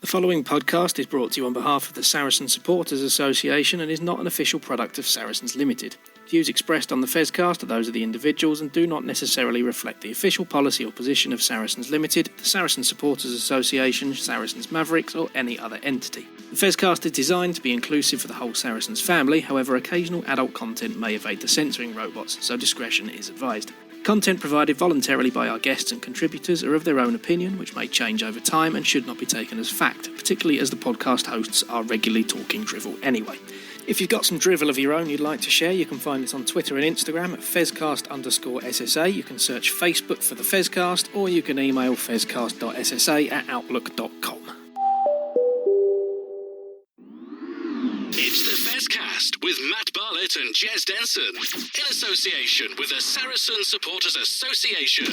The following podcast is brought to you on behalf of the Saracens Supporters Association and is not an official product of Saracens Limited. Views expressed on the Fezcast are those of the individuals and do not necessarily reflect the official policy or position of Saracens Limited, the Saracens Supporters Association, Saracens Mavericks, or any other entity. The Fezcast is designed to be inclusive for the whole Saracens family, however occasional adult content may evade the censoring robots, so discretion is advised. Content provided voluntarily by our guests and contributors are of their own opinion, which may change over time and should not be taken as fact, particularly as the podcast hosts are regularly talking drivel anyway. If you've got some drivel of your own you'd like to share, you can find us on Twitter and Instagram at Fezcast_SSA. You can search Facebook for the Fezcast, or you can email fezcast.ssa@outlook.com. It's the Fezcast with Matt Barlett and Jez Denson, in association with the Saracens Supporters Association.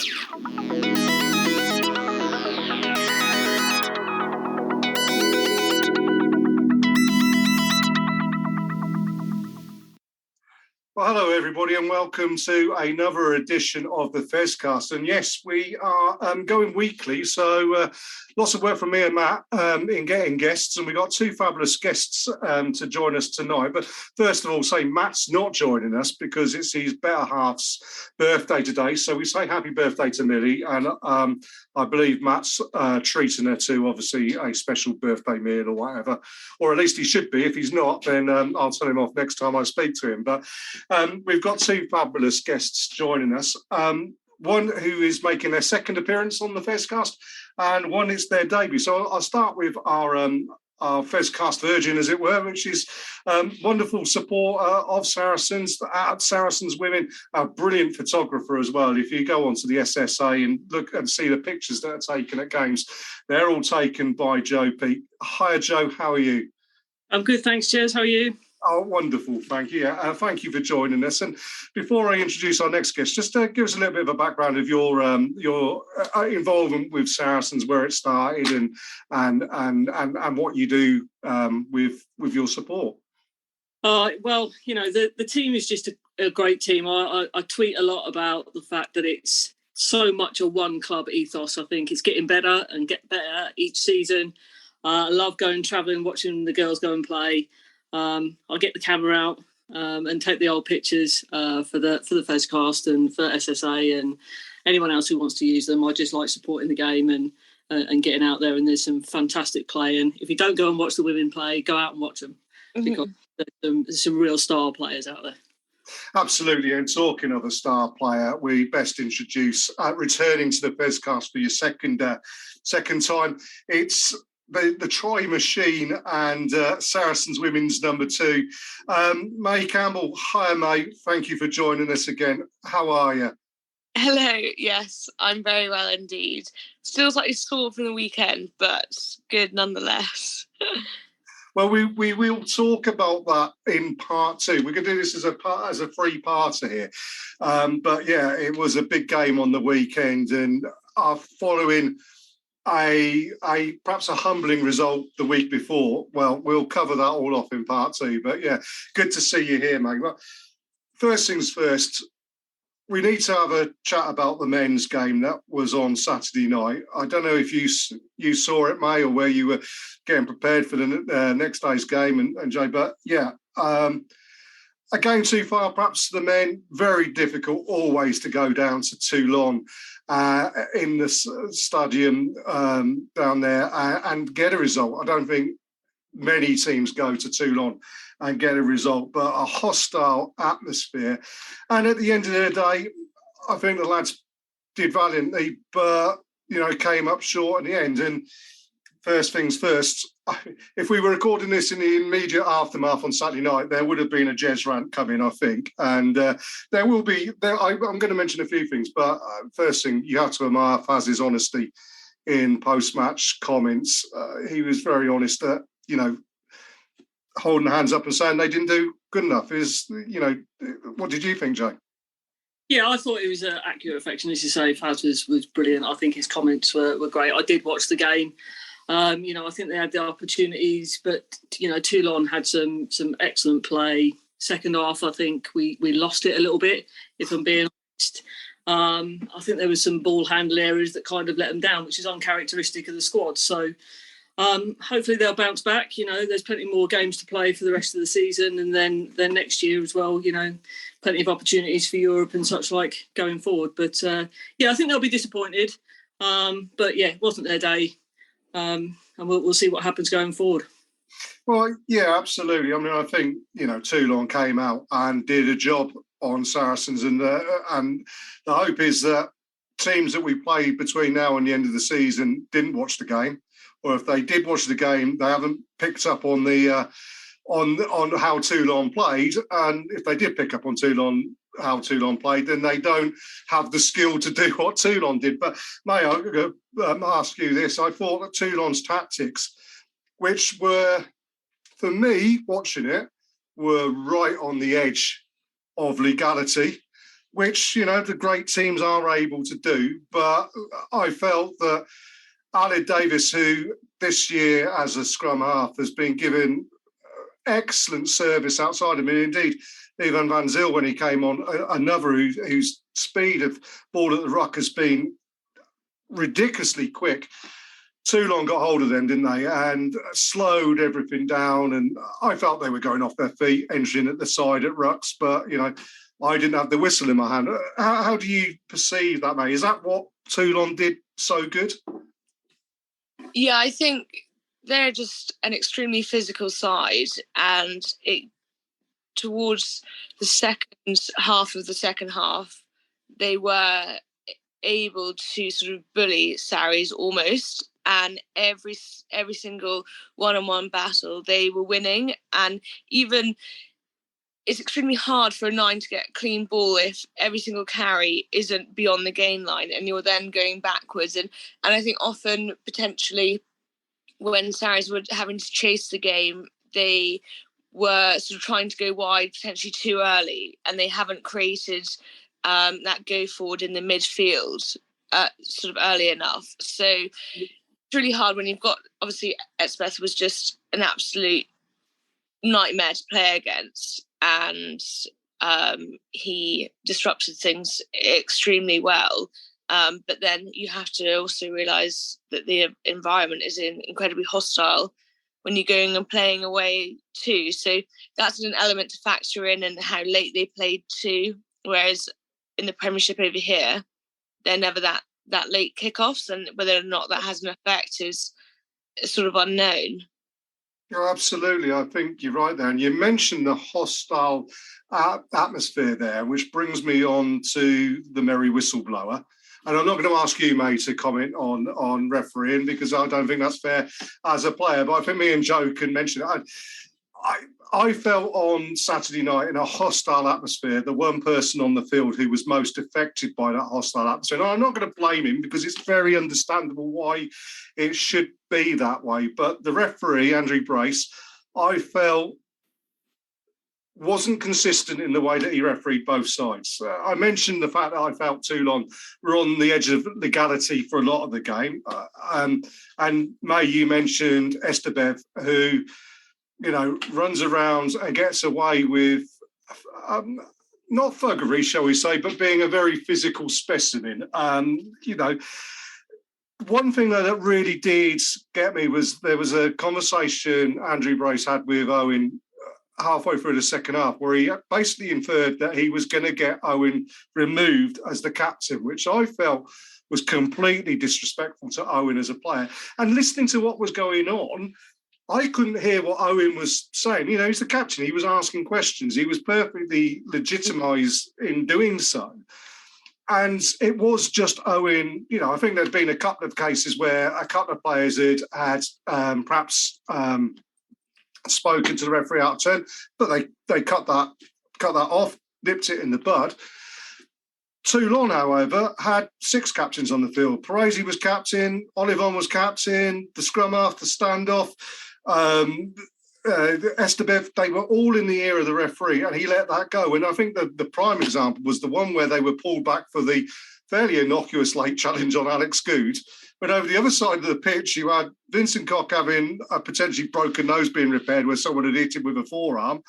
Well, hello everybody and welcome to another edition of the Fezcast. And yes, we are going weekly, so lots of work from me and Matt in getting guests, and we've got two fabulous guests to join us tonight. But first of all, say Matt's not joining us because it's his better half's birthday today, so we say happy birthday to Millie, and I believe Matt's treating her to obviously a special birthday meal or whatever, or at least he should be. If he's not, then I'll tell him off next time I speak to him. But we've got two fabulous guests joining us. One who is making their second appearance on the Fezcast, and one is their debut. So I'll start with our Fezcast virgin, as it were, which is wonderful supporter of Saracens, Saracens Women, a brilliant photographer as well. If you go onto the SSA and look and see the pictures that are taken at games, they're all taken by Jo Peake. Hi, Jo, how are you? I'm good, thanks, Jez. How are you? Oh, wonderful. Thank you. Thank you for joining us. And before I introduce our next guest, just give us a little bit of a background of your involvement with Saracens, where it started, and what you do with your support. Well, you know, the team is just a great team. I tweet a lot about the fact that it's so much a one club ethos. I think it's getting better and get better each season. I love going travelling, watching the girls go and play. I'll get the camera out and take the old pictures for the Fezcast and for SSA and anyone else who wants to use them. I just like supporting the game and getting out there, and there's some fantastic play. And if you don't go and watch the women play, go out and watch them, because there's some real star players out there. Absolutely. And talking of a star player, we best introduce, returning to the Fezcast for your second time, it's the Troy Machine and Saracens Women's number 2. May Campbell, hi May, thank you for joining us again. How are you? Hello, yes, I'm very well indeed. Still slightly sore from the weekend, but good nonetheless. Well, we will talk about that in part 2. We're going to do this as a 3-parter here. But yeah, it was a big game on the weekend, and following perhaps a humbling result the week before. Well, we'll cover that all off in part 2. But yeah, good to see you here, mate. Well, first things first, we need to have a chat about the men's game that was on Saturday night. I don't know if you saw it, May, or where you were getting prepared for the next day's game, and Jay. But yeah, a game too far, perhaps the men. Very difficult always to go down to Toulon in the stadium down there and get a result. I don't think many teams go to Toulon and get a result, but a hostile atmosphere. And at the end of the day, I think the lads did valiantly, but, you know, came up short in the end. And first things first, if we were recording this in the immediate aftermath on Saturday night, there would have been a Jez rant coming, I think. And there will be, I'm going to mention a few things, but first thing, you have to admire Faz's honesty in post-match comments. He was very honest that, you know, holding hands up and saying they didn't do good enough. What did you think, Jay? Yeah, I thought it was an accurate reflection. As you say, Faz was brilliant. I think his comments were great. I did watch the game. I think they had the opportunities, but, you know, Toulon had some excellent play. Second half, I think we lost it a little bit, if I'm being honest. I think there was some ball handle areas that kind of let them down, which is uncharacteristic of the squad. So Hopefully they'll bounce back. There's plenty more games to play for the rest of the season, and then next year as well. Plenty of opportunities for Europe and such like going forward. But I think they'll be disappointed. But it wasn't their day, and we'll see what happens going forward. Well, yeah, absolutely. I mean, I think Toulon came out and did a job on Saracens, and the hope is that teams that we played between now and the end of the season didn't watch the game, or if they did watch the game, they haven't picked up on the on how Toulon played, and if they did pick up on how Toulon played, then they don't have the skill to do what Toulon did. But may I ask you this? I thought that Toulon's tactics, which were, for me, watching it, were right on the edge of legality, which, the great teams are able to do. But I felt that Ali Davis, who this year as a scrum half has been given excellent service outside of him, indeed, Ivan Van Zyl, when he came on, another whose speed of ball at the ruck has been ridiculously quick. Toulon got hold of them, didn't they, and slowed everything down. And I felt they were going off their feet, entering at the side at rucks. But, I didn't have the whistle in my hand. How do you perceive that, May? Is that what Toulon did so good? Yeah, I think they're just an extremely physical side. And towards the second half of the second half, they were able to sort of bully Sarries almost. And every single one-on-one battle they were winning. And even it's extremely hard for a 9 to get a clean ball if every single carry isn't beyond the gain line and you're then going backwards. And I think often potentially when Sarries were having to chase the game, they were sort of trying to go wide potentially too early, and they haven't created that go forward in the midfield sort of early enough. So it's really hard when you've got, obviously, Elspeth was just an absolute nightmare to play against, and he disrupted things extremely well. But then you have to also realise that the environment is incredibly hostile when you're going and playing away too. So that's an element to factor in, and how late they played too. Whereas in the Premiership over here, they're never that late kickoffs, and whether or not that has an effect is sort of unknown. Yeah, absolutely. I think you're right there. And you mentioned the hostile atmosphere there, which brings me on to the merry whistleblower. And I'm not going to ask you, May, to comment on refereeing, because I don't think that's fair as a player. But I think me and Jo can mention it. I felt on Saturday night in a hostile atmosphere, the one person on the field who was most affected by that hostile atmosphere. And I'm not going to blame him, because it's very understandable why it should be that way. But the referee, Andrew Brace, I felt wasn't consistent in the way that he refereed both sides. I mentioned the fact that I felt Toulon were on the edge of legality for a lot of the game. And May, you mentioned Estebev, who runs around and gets away with, not thuggery, shall we say, but being a very physical specimen. One thing that really did get me was there was a conversation Andrew Brace had with Owen halfway through the second half, where he basically inferred that he was going to get Owen removed as the captain, which I felt was completely disrespectful to Owen as a player. And listening to what was going on, I couldn't hear what Owen was saying. He's the captain. He was asking questions. He was perfectly legitimised in doing so. And it was just Owen. I think there'd been a couple of cases where a couple of players had perhaps spoken to the referee out of turn, but they cut that off, nipped it in the bud. Toulon, however, had 6 captains on the field. Parisi was captain, Olivon was captain, the scrum half, the standoff, Estebev, they were all in the ear of the referee, and he let that go. And I think the prime example was the one where they were pulled back for the fairly innocuous late challenge on Alex Good. But over the other side of the pitch, you had Vincent Koch having a potentially broken nose being repaired where someone had hit him with a forearm.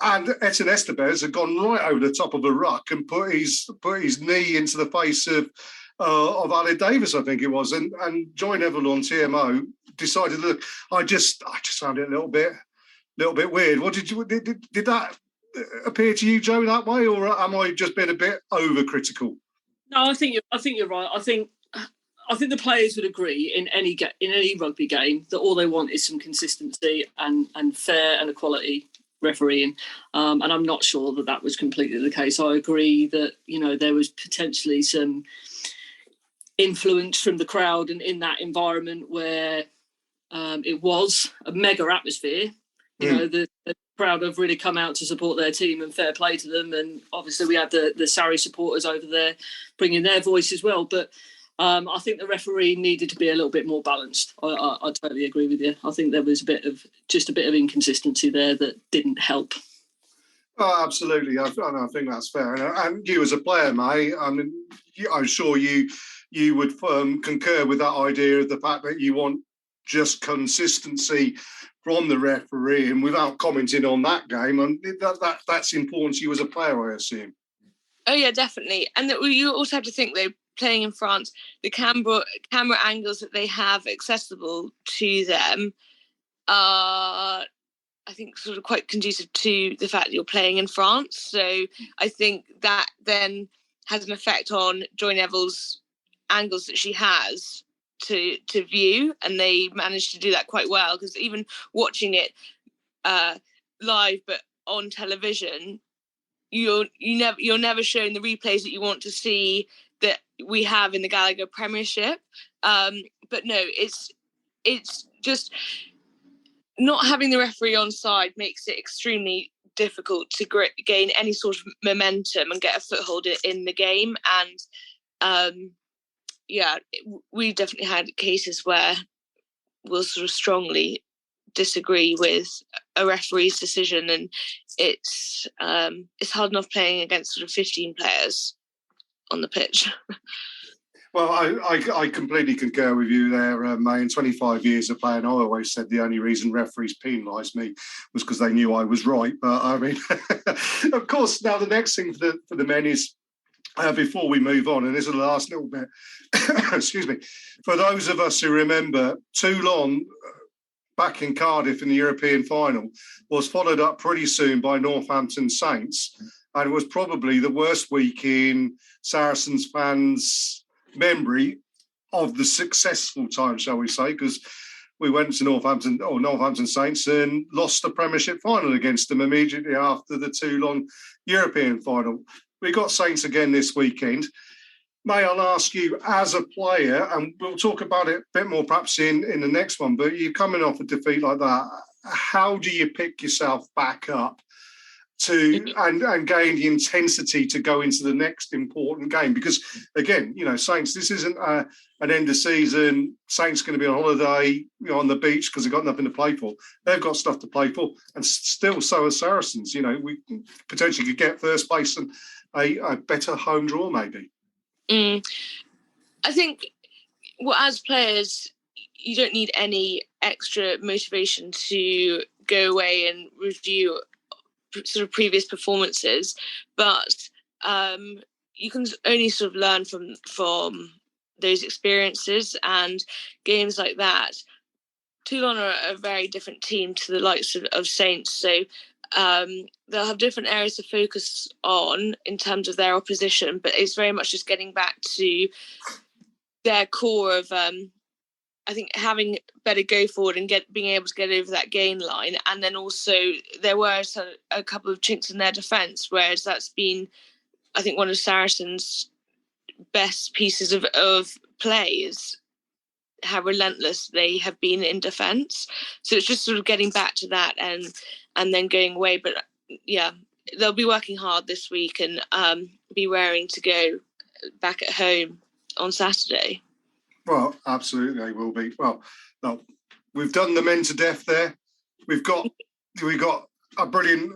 And Etienne Estebez had gone right over the top of a ruck and put his knee into the face of Ali Davis, I think it was. And Joy Neville on TMO decided, look, I just found it a little bit weird. What did that appear to you, Jo, that way, or am I just being a bit overcritical? No, I think you're right. I think the players would agree in any rugby game that all they want is some consistency and fair and equality refereeing, and I'm not sure that was completely the case. I agree that there was potentially some influence from the crowd and in that environment where it was a mega atmosphere. The crowd have really come out to support their team, and fair play to them. And obviously we had the Sarri supporters over there bringing their voice as well. But I think the referee needed to be a little bit more balanced. I totally agree with you. I think there was a bit of inconsistency there that didn't help. Oh, absolutely. I think that's fair. And you as a player, May, I mean, I'm sure you would concur with that idea of the fact that you want just consistency from the referee, and without commenting on that game, and that's important to you as a player, I assume. Oh yeah, definitely. And that you also have to think they're playing in France. The camera angles that they have accessible to them are, I think, sort of quite conducive to the fact that you're playing in France. So I think that then has an effect on Joy Neville's angles that she has to view, and they managed to do that quite well, because even watching it live but on television, you're never showing the replays that you want to see that we have in the Gallagher Premiership. But no, it's just not having the referee on side makes it extremely difficult to gain any sort of momentum and get a foothold in the game. And we definitely had cases where we'll sort of strongly disagree with a referee's decision, and it's hard enough playing against sort of 15 players on the pitch. Well, I completely concur with you there, May. In 25 years of playing, I always said the only reason referees penalised me was because they knew I was right. But I mean, of course, now the next thing for the men is, before we move on, and this is the last little bit, excuse me, for those of us who remember, Toulon back in Cardiff in the European final was followed up pretty soon by Northampton Saints, and it was probably the worst week in Saracens fans' memory of the successful time, shall we say, because we went to Northampton Saints and lost the Premiership final against them immediately after the Toulon European final. We got Saints again this weekend. May I ask you, as a player, and we'll talk about it a bit more perhaps in the next one, but you're coming off a defeat like that, how do you pick yourself back up to and gain the intensity to go into the next important game? Because, again, Saints, this isn't an end of season. Saints going to be on holiday on the beach because they've got nothing to play for. They've got stuff to play for, and still so are Saracens. We potentially could get first place and a better home draw, maybe. I think, as players, you don't need any extra motivation to go away and review sort of previous performances, but you can only sort of learn from those experiences and games like that. Toulon are a very different team to the likes of Saints, so they'll have different areas to focus on in terms of their opposition, but it's very much just getting back to their core of I think having better go forward and being able to get over that gain line. And then also there were a couple of chinks in their defence, whereas that's been, I think, one of Saracens' best pieces of play is how relentless they have been in defence. So it's just sort of getting back to that and then going away. But yeah, they'll be working hard this week and be raring to go back at home on Saturday. Well, absolutely, they will be. Well, no, we've done the men to death there. We've got a brilliant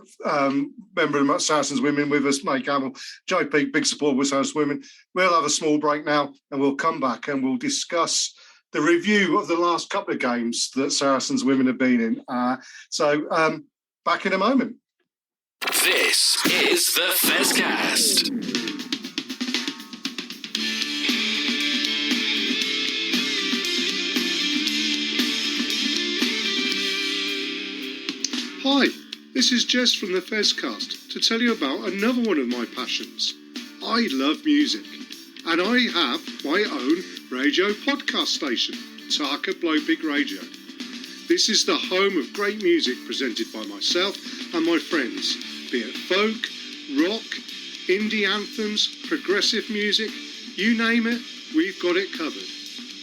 member of Saracens Women with us, May Campbell. Jo Peake, big supporter with Saracens Women. We'll have a small break now, and we'll come back and we'll discuss the review of the last couple of games that Saracens Women have been in. So back in a moment. This is the Fezcast. This is Jez from the Fezcast to tell you about another one of my passions. I love music, and I have my own radio podcast station, Taka Blowpig Radio. This is the home of great music presented by myself and my friends, be it folk, rock, indie anthems, progressive music, you name it, we've got it covered.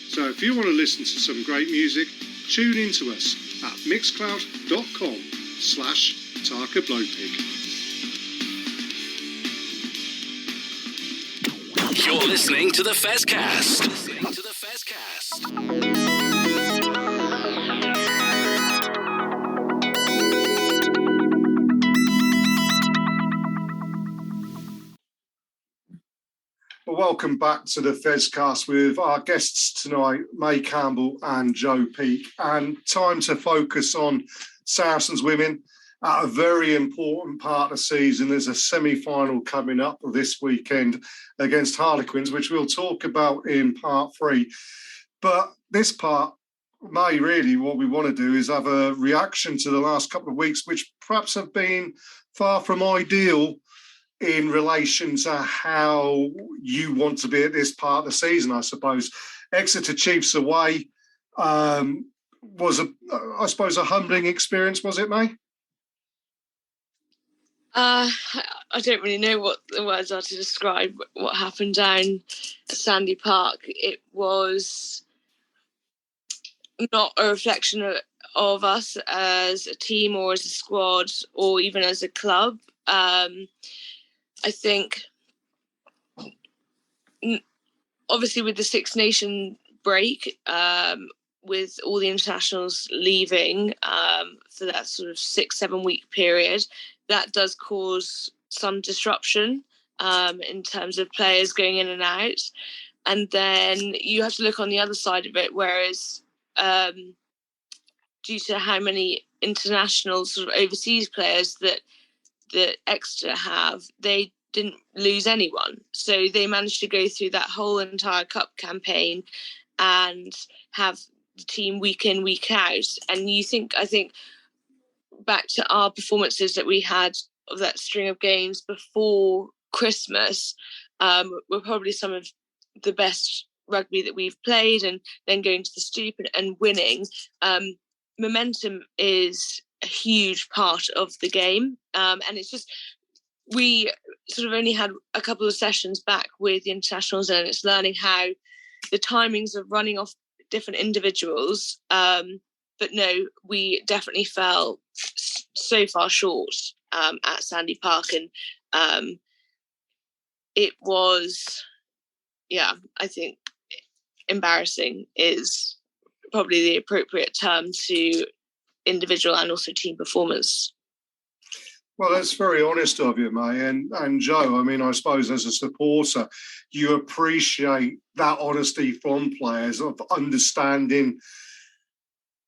So if you want to listen to some great music, tune in to us at mixcloud.com/Taka Blowpig. You're listening to the Fezcast. Well, welcome back to the Fezcast with our guests tonight, May Campbell and Jo Peake, and time to focus on Saracens Women at a very important part of the season. There's a semi-final coming up this weekend against Harlequins, which we'll talk about in part 3. But this part, May, really what we want to do is have a reaction to the last couple of weeks, which perhaps have been far from ideal in relation to how you want to be at this part of the season, I suppose. Exeter Chiefs away was, a humbling experience, was it, May? I don't really know what the words are to describe what happened down at Sandy Park. It was not a reflection of us as a team or as a squad or even as a club. I think, obviously, with the Six Nation break, with all the internationals leaving for that sort of 6-7 week period, that does cause some disruption in terms of players going in and out. And then you have to look on the other side of it, whereas due to how many international sort of overseas players that Exeter have, they didn't lose anyone. So they managed to go through that whole entire cup campaign and have the team week in, week out. And I think back to our performances that we had of that string of games before Christmas, were probably some of the best rugby that we've played, and then going to the Stoop and winning. Momentum is a huge part of the game, and it's just, we sort of only had a couple of sessions back with the internationals, and it's learning how the timings of running off different individuals, but no, we definitely fell so far short at Sandy Park, and it was, I think embarrassing is probably the appropriate term to individual and also team performance. Well, that's very honest of you, May. And Jo, I mean, I suppose as a supporter, you appreciate that honesty from players of understanding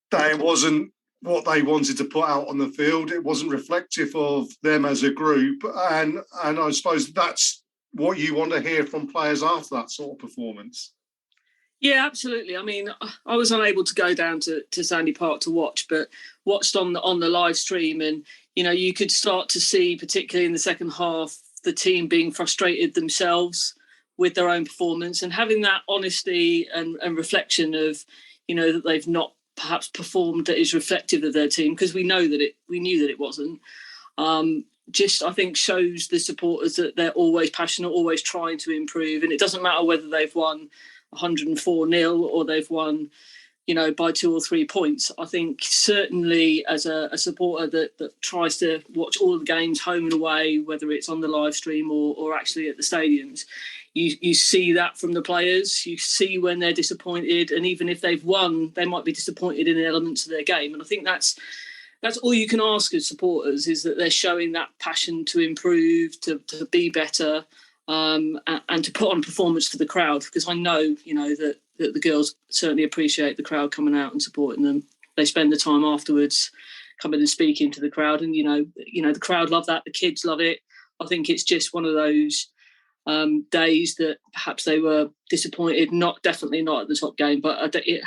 that it wasn't what they wanted to put out on the field. It wasn't reflective of them as a group. And I suppose that's what you want to hear from players after that sort of performance. Yeah, absolutely. I mean, I was unable to go down to Sandy Park to watch, but watched on the live stream, and you could start to see, particularly in the second half, the team being frustrated themselves with their own performance, and having that honesty and reflection of, that they've not perhaps performed that is reflective of their team, because we knew that it wasn't. Just, I think, shows the supporters that they're always passionate, always trying to improve, and it doesn't matter whether they've won 104-0 or they've won, by 2 or 3 points. I think certainly as a supporter that tries to watch all of the games home and away, whether it's on the live stream or actually at the stadiums, you see that from the players. You see when they're disappointed, and even if they've won, they might be disappointed in elements of their game. And I think that's all you can ask as supporters, is that they're showing that passion to improve, to be better, and to put on performance for the crowd, because I know, that the girls certainly appreciate the crowd coming out and supporting them. They spend the time afterwards coming and speaking to the crowd, and the crowd love that, the kids love it. I think it's just one of those days that perhaps they were disappointed, definitely not at the top game, but it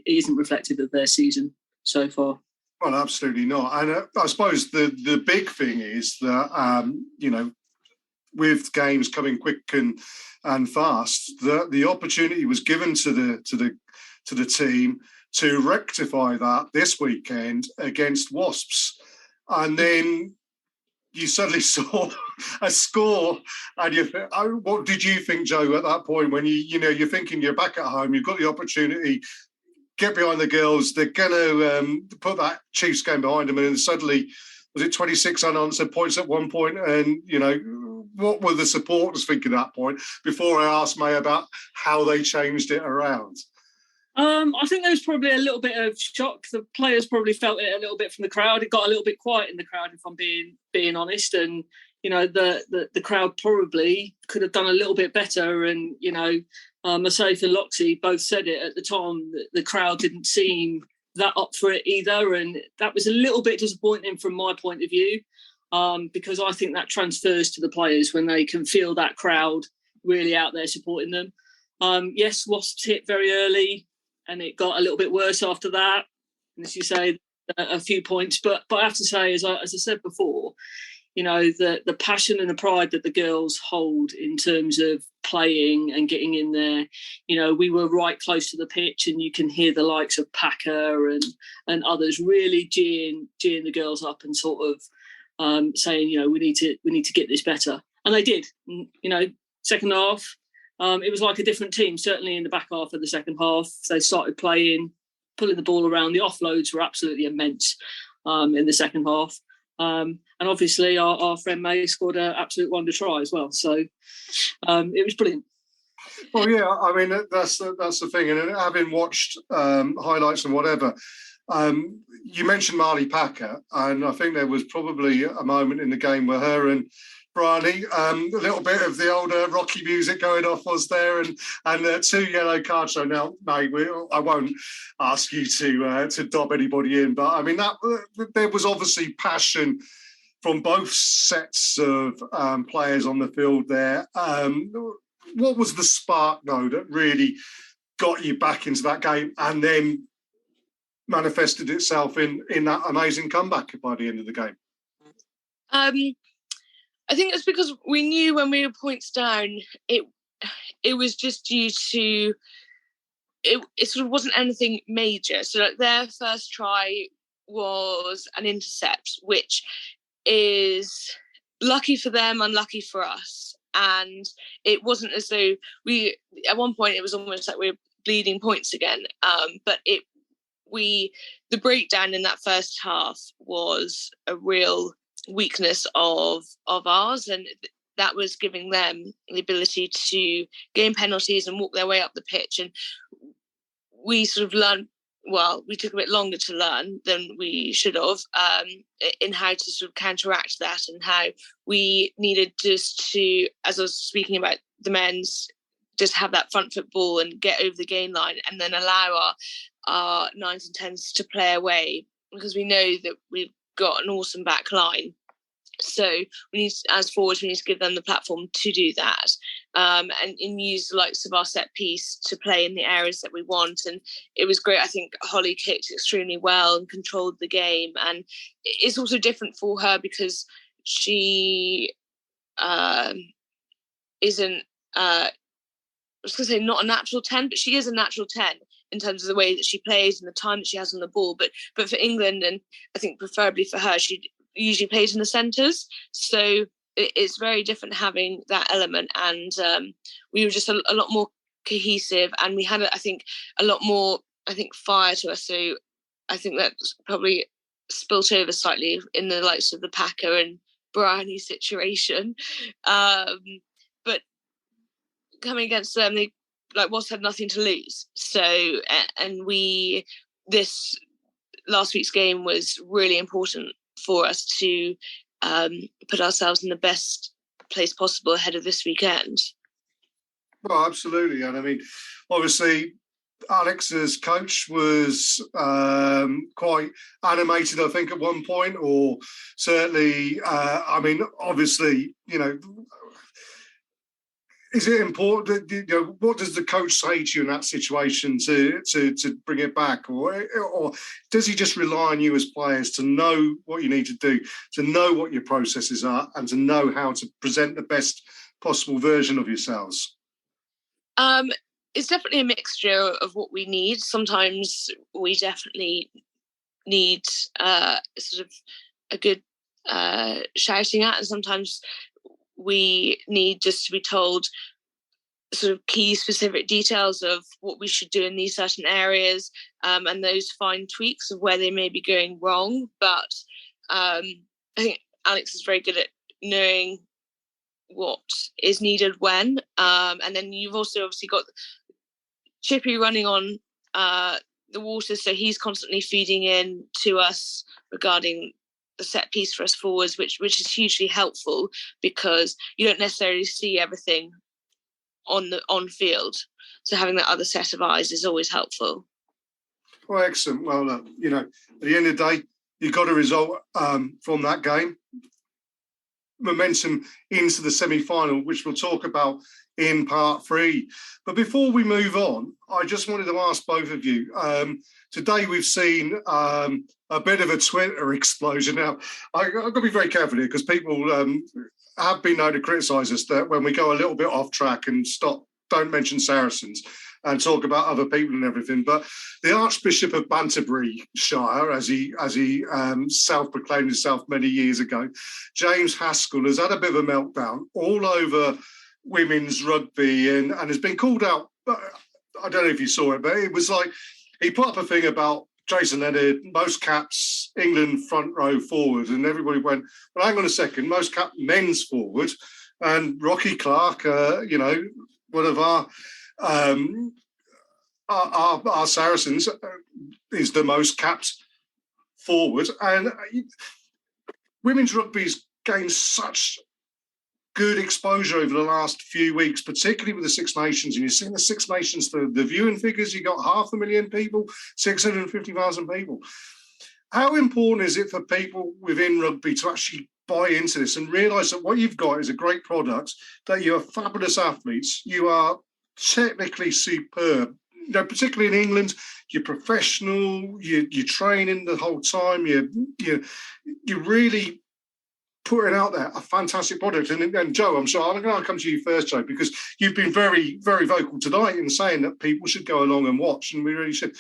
isn't reflective of their season so far. Well, absolutely not. And I suppose the big thing is that, with games coming quick and fast, the opportunity was given to the team to rectify that this weekend against Wasps. And then you suddenly saw a score, and what did you think, Jo, at that point when you're thinking you're back at home, you've got the opportunity, get behind the girls, they're going to put that Chiefs game behind them, and then suddenly, was it 26 unanswered points at one point? And, what were the supporters thinking at that point before I asked May about how they changed it around? I think there was probably a little bit of shock. The players probably felt it a little bit from the crowd. It got a little bit quiet in the crowd, if I'm being honest. And the crowd probably could have done a little bit better. And Massaif and Loxie both said it at the time that the crowd didn't seem that up for it either, and that was a little bit disappointing from my point of view, because I think that transfers to the players when they can feel that crowd really out there supporting them. Yes, Wasps hit very early, and it got a little bit worse after that. And as you say, a few points. But I have to say, as I said before, the passion and the pride that the girls hold in terms of playing and getting in there. We were right close to the pitch, and you can hear the likes of Packer and others really geeing the girls up and sort of saying, we need to get this better. And they did. Second half, it was like a different team, certainly in the back half of the second half. They started playing, pulling the ball around. The offloads were absolutely immense in the second half. And obviously our friend May scored an absolute wonder try as well. So it was brilliant. Well, yeah, I mean, that's the thing. And having watched highlights and whatever, you mentioned Marley Packer, and I think there was probably a moment in the game where her and Bryony, a little bit of the older Rocky music going off was there, and 2 yellow cards. So now, mate, I won't ask you to dob anybody in, but I mean that there was obviously passion from both sets of players on the field there. What was the spark though that really got you back into that game, and then manifested itself in that amazing comeback by the end of the game? I think it's because we knew when we were points down, it was just due to it sort of wasn't anything major. So like their first try was an intercept, which is lucky for them, unlucky for us. And it wasn't as though at one point it was almost like we were bleeding points again. But the breakdown in that first half was a real weakness of ours, and that was giving them the ability to gain penalties and walk their way up the pitch. And we sort of learned, we took a bit longer to learn than we should have in how to sort of counteract that, and how we needed just to, as I was speaking about the men's, just have that front foot ball and get over the gain line, and then allow our 9s and 10s to play away, because we know that we've got an awesome back line. So we need, as forwards, we need to give them the platform to do that, and use the likes of our set piece to play in the areas that we want. And it was great. I think Holly kicked extremely well and controlled the game. And it's also different for her because she isn't, I was going to say not a natural 10, but she is a natural 10 in terms of the way that she plays and the time that she has on the ball. But for England, and I think preferably for her, she usually plays in the centres. So it's very different having that element. And we were just a lot more cohesive, and we had, I think, a lot more, fire to us. So I think that's probably spilt over slightly in the likes of the Packer and Bryony situation. But coming against them, they Wasps had nothing to lose. So, and this last week's game was really important for us to put ourselves in the best place possible ahead of this weekend. Well, absolutely. And I mean, obviously, Alex's coach was quite animated, I think, at one point, or certainly, obviously, is it important? What does the coach say to you in that situation to bring it back, or does he just rely on you as players to know what you need to do, to know what your processes are, and to know how to present the best possible version of yourselves? It's definitely a mixture of what we need. Sometimes we definitely need sort of a good shouting at, and sometimes we need just to be told sort of key specific details of what we should do in these certain areas, and those fine tweaks of where they may be going wrong. But I think Alex is very good at knowing what is needed when. And then you've also obviously got Chippy running on the water, so he's constantly feeding in to us regarding the set piece for us forwards, which is hugely helpful, because you don't necessarily see everything on field. So having that other set of eyes is always helpful. Well, excellent. Well, at the end of the day, you got a result from that game. Momentum into the semi-final, which we'll talk about in part 3. But before we move on, I just wanted to ask both of you. Today we've seen a bit of a Twitter explosion. Now, I've got to be very careful here, because people have been known to criticise us that when we go a little bit off track and don't mention Saracens and talk about other people and everything. But the Archbishop of Banterburyshire, as he self-proclaimed himself many years ago, James Haskell, has had a bit of a meltdown all over women's rugby and has been called out. I don't know if you saw it, but it was like he put up a thing about Jason Leonard, most caps, England front row forward, and everybody went, well, hang on a second, most cap men's forward, and Rocky Clark, one of our Saracens is the most capped forward, and women's rugby's gained such good exposure over the last few weeks, particularly with the Six Nations. And you've seen the Six Nations, the viewing figures, you got 500,000 people, 650,000 people. How important is it for people within rugby to actually buy into this and realise that what you've got is a great product, that you're fabulous athletes, you are technically superb, particularly in England, you're professional, you're training the whole time, you're really putting out there a fantastic product. And Joe, I'm sorry, I'm going to come to you first, Joe, because you've been very, very vocal tonight in saying that people should go along and watch, and we really should.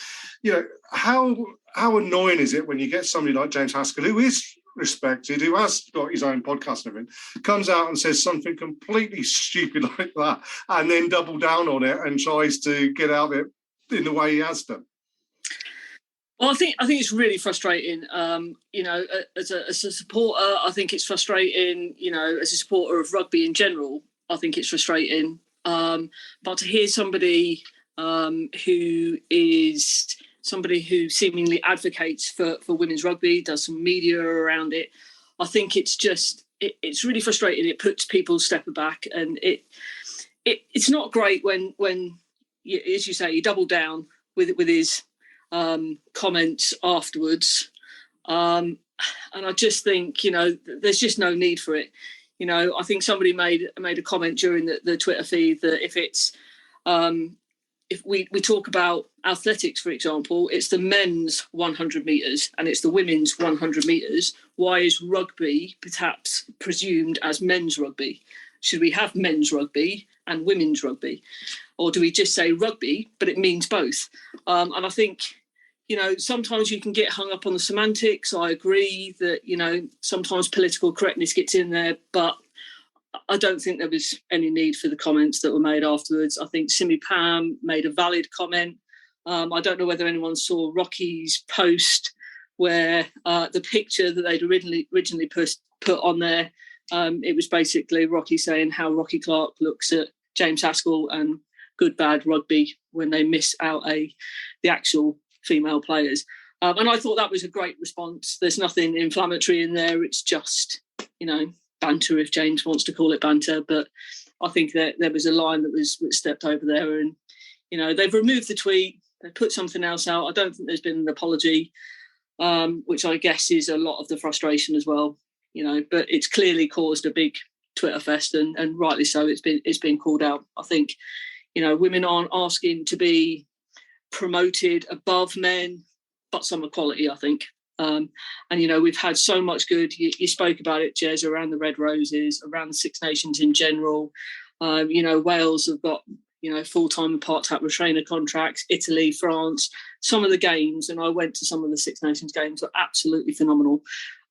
How annoying is it when you get somebody like James Haskell, who is respected, who has got his own podcast and everything, comes out and says something completely stupid like that, and then double down on it and tries to get out of it in the way he has done? Well, I think it's really frustrating. As a supporter, I think it's frustrating. As a supporter of rugby in general, I think it's frustrating. But to hear somebody who seemingly advocates for women's rugby, does some media around it, I think it's really frustrating. It puts people a step back, and it's not great when you, as you say, you double down with his comments afterwards, and I just think there's just no need for it. I think somebody made a comment during the Twitter feed that if we talk about athletics, for example, it's the men's 100 metres and it's the women's 100 metres. Why is rugby perhaps presumed as men's rugby? Should we have men's rugby and women's rugby? Or do we just say rugby, but it means both? And I think, sometimes you can get hung up on the semantics. I agree that, sometimes political correctness gets in there, but I don't think there was any need for the comments that were made afterwards. I think Simi Pam made a valid comment. I don't know whether anyone saw Rocky's post where the picture that they'd originally put on there, it was basically Rocky saying how Rocky Clark looks at James Haskell and good, bad rugby when they miss out the actual female players. And I thought that was a great response. There's nothing inflammatory in there. It's just, banter, if James wants to call it banter. But I think that there was a line that was stepped over there, and, they've removed the tweet. They put something else out. I don't think there's been an apology, which I guess is a lot of the frustration as well, but it's clearly caused a big Twitter fest, and rightly so. It's been called out. I think, women aren't asking to be promoted above men, but some equality, I think. And we've had so much good. You spoke about it, Jez, around the Red Roses, around the Six Nations in general. Wales have got full-time and part-time trainer contracts. Italy, France, some of the games, and I went to some of the Six Nations games, are absolutely phenomenal,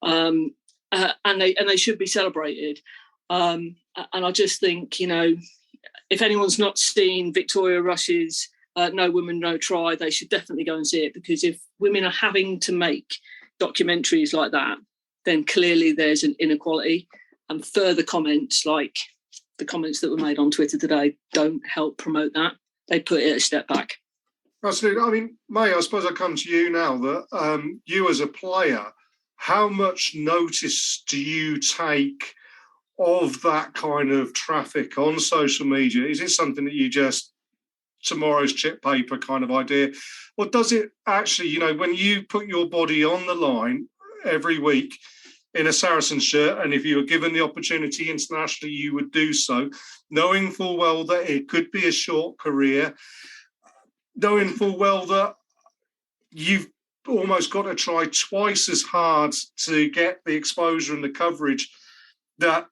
and they should be celebrated. And I just think, if anyone's not seen Victoria Rush's No Woman, No Try, they should definitely go and see it, because if women are having to make documentaries like that, then clearly there's an inequality, and further comments like the comments that were made on Twitter today don't help promote that. They put it a step back. Absolutely. I mean, May, I suppose I come to you now that you as a player, how much notice do you take of that kind of traffic on social media? Is it something that you just, tomorrow's chip paper kind of idea? Or does it actually, when you put your body on the line every week in a Saracens shirt, and if you were given the opportunity internationally, you would do so, knowing full well that it could be a short career, knowing full well that you've almost got to try twice as hard to get the exposure and the coverage that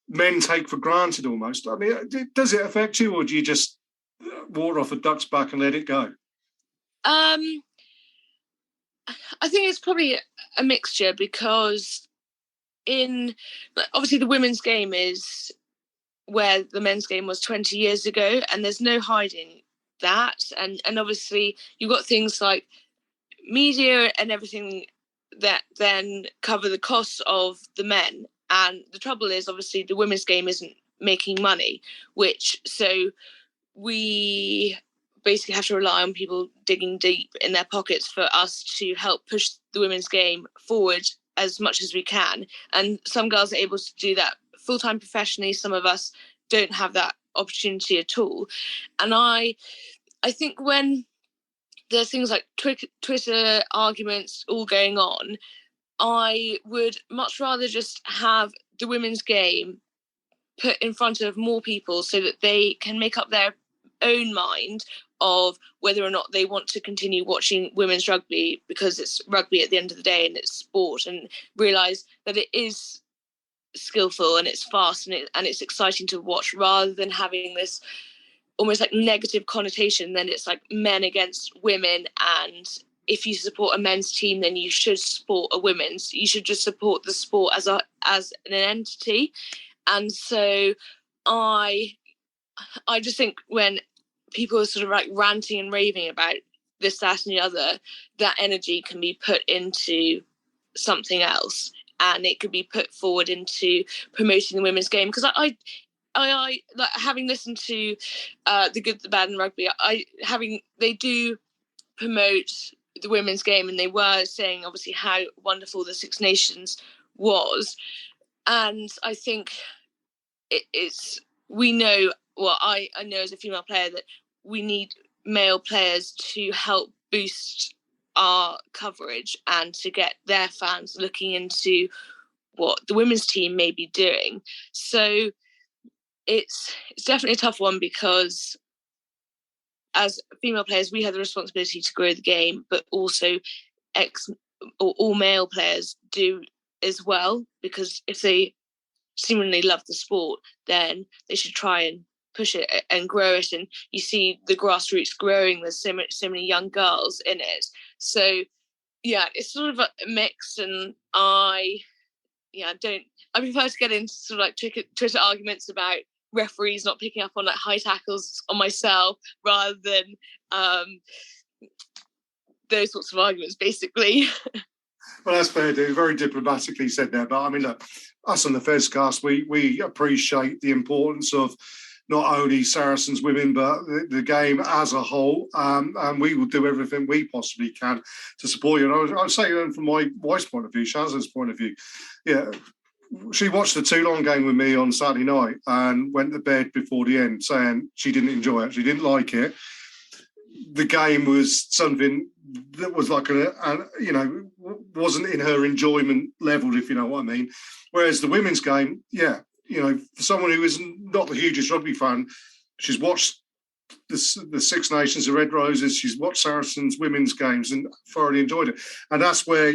men take for granted almost. I mean, does it affect you, or do you just water off a duck's back and let it go? I think it's probably a mixture, because obviously the women's game is where the men's game was 20 years ago, and there's no hiding that. And obviously you've got things like media and everything that then cover the costs of the men. And the trouble is, obviously, the women's game isn't making money, so we basically have to rely on people digging deep in their pockets for us to help push the women's game forward as much as we can. And some girls are able to do that full-time professionally. Some of us don't have that opportunity at all. And I think when there's things like Twitter arguments all going on, I would much rather just have the women's game put in front of more people so that they can make up their own mind of whether or not they want to continue watching women's rugby, because it's rugby at the end of the day and it's sport, and realise that it is skillful and it's fast and it's exciting to watch, rather than having this almost like negative connotation. Then it's like men against women, and if you support a men's team, then you should support a women's. You should just support the sport as an entity. And so I just think when people are sort of like ranting and raving about this, that, and the other, that energy can be put into something else, and it could be put forward into promoting the women's game. Because I like, having listened to The Good, the Bad, and Rugby, they do promote the women's game, and they were saying obviously how wonderful the Six Nations was. And I think we know, well, I know as a female player that we need male players to help boost our coverage and to get their fans looking into what the women's team may be doing. So it's definitely a tough one, because as female players, we have the responsibility to grow the game, but also all male players do as well, because if they seemingly love the sport, then they should try and push it and grow it. And you see the grassroots growing. There's so many young girls in it. So yeah, it's sort of a mix. And I prefer to get into sort of like Twitter arguments about referees not picking up on like high tackles on myself, rather than those sorts of arguments, basically. Well, that's fair, dude. Very diplomatically said there. But I mean, look, us on the Fezcast, we appreciate the importance of not only Saracens Women, but the game as a whole. And we will do everything we possibly can to support you. And I'll say, from my wife's point of view, Shazza's point of view, yeah, she watched the Toulon game with me on Saturday night and went to bed before the end saying she didn't enjoy it. She didn't like it. The game was something that was like wasn't in her enjoyment level, if you know what I mean. Whereas the women's game, yeah, for someone who is not the hugest rugby fan, she's watched the Six Nations, the Red Roses, she's watched Saracens Women's games and thoroughly enjoyed it. And that's where,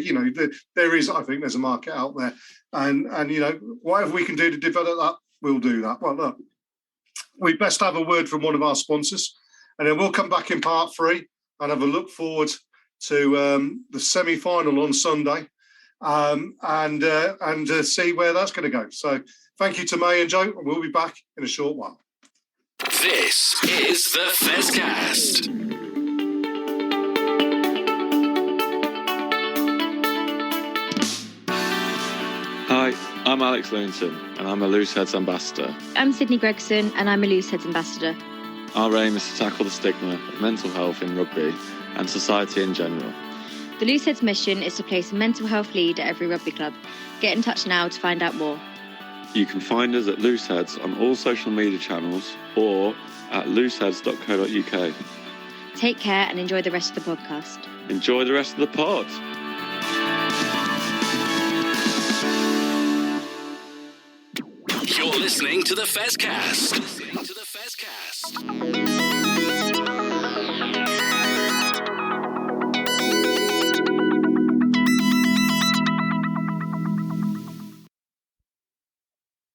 there is, I think there's a market out there. And whatever we can do to develop that, we'll do that. Well, look, we best have a word from one of our sponsors, and then we'll come back in part 3 and have a look forward to the semi-final on Sunday and see where that's going to go. So thank you to May and Jo, and we'll be back in a short while. This is the Fezcast. Hi, I'm Alex Lewington, and I'm a Looseheads ambassador. I'm Sydney Gregson, and I'm a Looseheads ambassador. Our aim is to tackle the stigma of mental health in rugby and society in general. The Looseheads mission is to place a mental health lead at every rugby club. Get in touch now to find out more. You can find us at Looseheads on all social media channels or at looseheads.co.uk. Take care and enjoy the rest of the podcast. Enjoy the rest of the pod. You're listening to the Fezcast.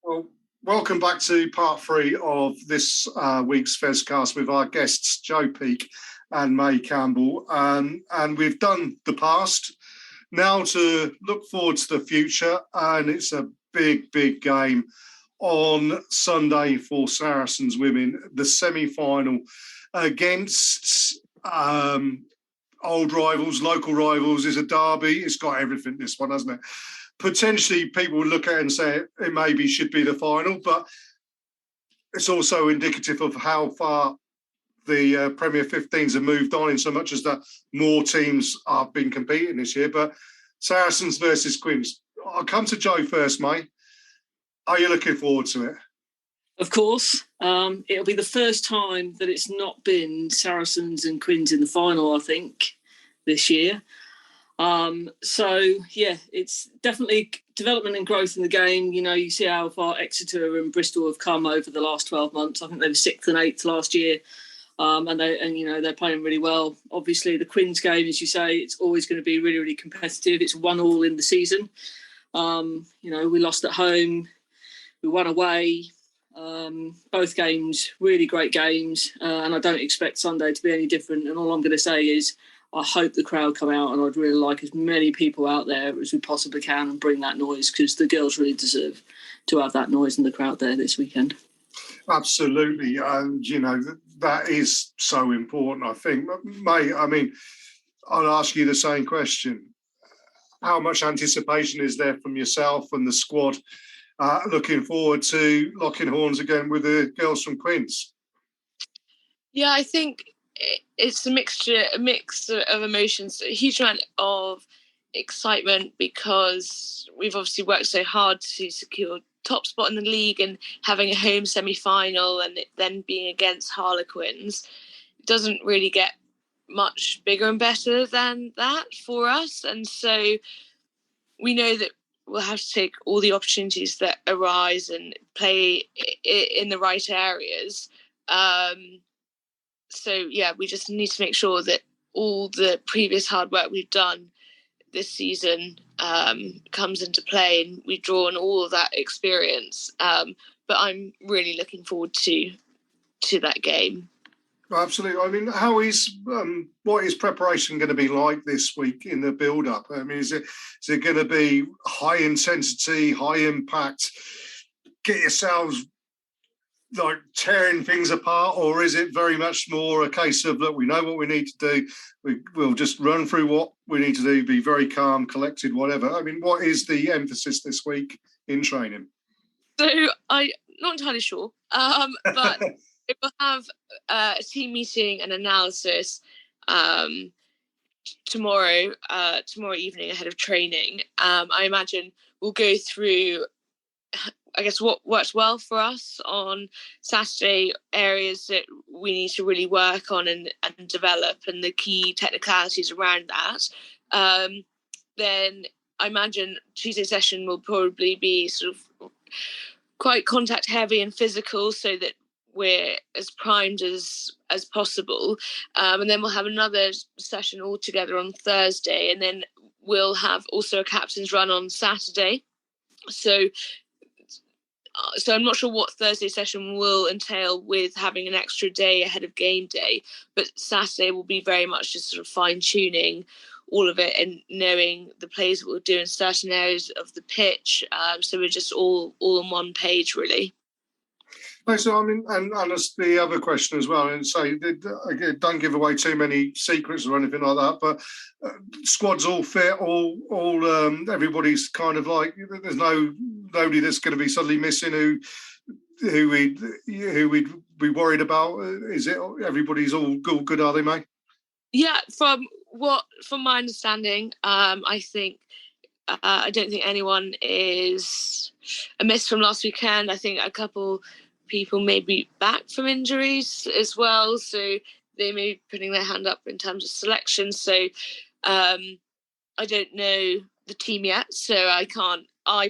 Well, welcome back to part 3 of this week's Fezcast with our guests Jo Peake and May Campbell. And we've done the past. Now to look forward to the future, and it's a big game on Sunday for Saracens Women, the semi-final against old rivals, local rivals. It's a derby. It's got everything, this one, hasn't it? Potentially people would look at it and say it maybe should be the final, but it's also indicative of how far the Premier 15s have moved on, in so much as that more teams have been competing this year. But Saracens versus Quins. I'll come to Jo first, May. Are you looking forward to it? Of course. It'll be the first time that it's not been Saracens and Quins in the final, I think, this year. It's definitely development and growth in the game. You see how far Exeter and Bristol have come over the last 12 months. I think they were 6th and 8th last year. They're playing really well. Obviously, the Quins game, as you say, it's always going to be really, really competitive. It's 1-1 in the season. We lost at home. We won away. Both games, really great games. And I don't expect Sunday to be any different. And all I'm going to say is I hope the crowd come out, and I'd really like as many people out there as we possibly can and bring that noise, because the girls really deserve to have that noise in the crowd there this weekend. Absolutely. And, that is so important, I think. May, I'll ask you the same question. How much anticipation is there from yourself and the squad looking forward to locking horns again with the girls from Quins? Yeah, I think it's a mix of emotions, a huge amount of excitement, because we've obviously worked so hard to secure top spot in the league, and having a home semi-final and then being against Harlequins doesn't really get much bigger and better than that for us. And so we know that we'll have to take all the opportunities that arise and play in the right areas. We just need to make sure that all the previous hard work we've done this season comes into play, and we draw on all of that experience. But I'm really looking forward to that game. Absolutely. What is preparation going to be like this week in the build-up? Is it going to be high intensity, high impact, get yourselves like tearing things apart, or is it very much more a case of, look, we know what we need to do, we'll just run through what we need to do, be very calm, collected, whatever? What is the emphasis this week in training? So I'm not entirely sure, but we'll have a team meeting and analysis tomorrow evening ahead of training. I imagine we'll go through, I guess, what worked well for us on Saturday, areas that we need to really work on and develop, and the key technicalities around that. Then I imagine Tuesday session will probably be sort of quite contact heavy and physical, so that we're as primed as possible. And then we'll have another session all together on Thursday, and then we'll have also a captain's run on Saturday. So I'm not sure what Thursday session will entail with having an extra day ahead of game day, but Saturday will be very much just sort of fine-tuning all of it and knowing the plays that we'll do in certain areas of the pitch. So we're just all on one page, really. So, I mean, and that's the other question as well. And say, don't give away too many secrets or anything like that. But squad's all fit, everybody's kind of like, there's nobody that's going to be suddenly missing who we'd be worried about. Is it everybody's all good? Are they, May? Yeah, from my understanding, I think I don't think anyone is amiss from last weekend. I think a couple people may be back from injuries as well, so they may be putting their hand up in terms of selection. So I don't know the team yet, so I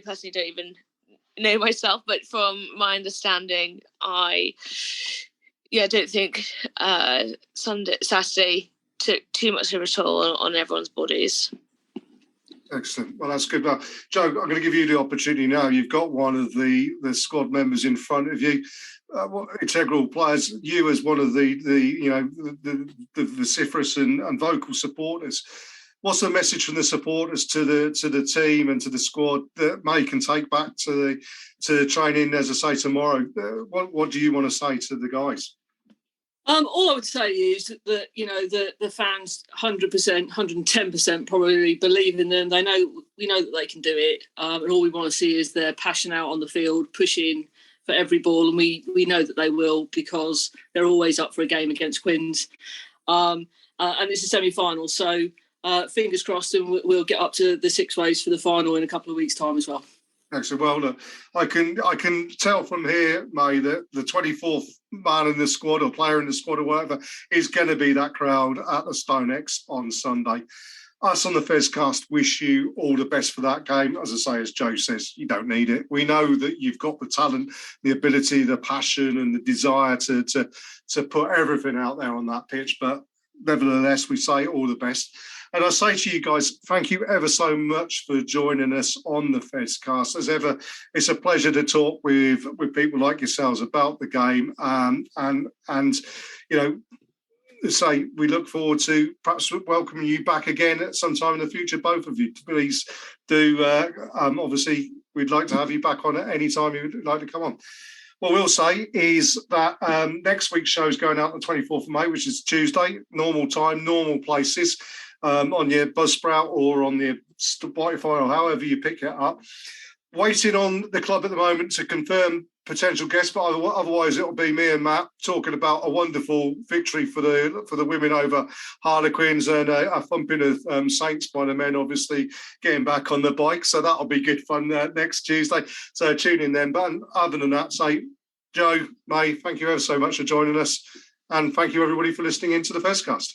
personally don't even know myself, but from my understanding, I don't think Saturday took too much of a toll on everyone's bodies. Excellent. Well, that's good. Well, Jo, I'm going to give you the opportunity now. You've got one of the squad members in front of you, integral players. You as one of the vociferous and vocal supporters. What's the message from the supporters to the team and to the squad that May can take back to training, as I say, tomorrow? What do you want to say to the guys? All I would say is that the fans 100%, 110% probably believe in them. We know that they can do it, and all we want to see is their passion out on the field, pushing for every ball, and we know that they will, because they're always up for a game against Quins, and it's a semi-final. So fingers crossed, and we'll get up to the six ways for the final in a couple of weeks' time as well. Excellent. Well, look, I can tell from here, May, that the 24th man in the squad or player in the squad or whatever is going to be that crowd at the StoneX on Sunday. Us on the Fezcast wish you all the best for that game. As I say, as Jo says, you don't need it. We know that you've got the talent, the ability, the passion and the desire to put everything out there on that pitch. But nevertheless, we say all the best. And I say to you guys, thank you ever so much for joining us on the Fezcast. As ever, it's a pleasure to talk with people like yourselves about the game. And say we look forward to perhaps welcoming you back again at some time in the future, both of you. Please do. Obviously, we'd like to have you back on at any time you'd like to come on. What we'll say is that next week's show is going out on the 24th of May, which is Tuesday, normal time, normal places. On your Buzzsprout or on the Spotify or however you pick it up. Waiting on the club at the moment to confirm potential guests, but otherwise it'll be me and Matt talking about a wonderful victory for the women over Harlequins and a thumping of Saints by the men, obviously getting back on the bike. So that'll be good fun next Tuesday. So tune in then. But other than that, say, Jo, May, thank you ever so much for joining us. And thank you everybody for listening into the Fezcast.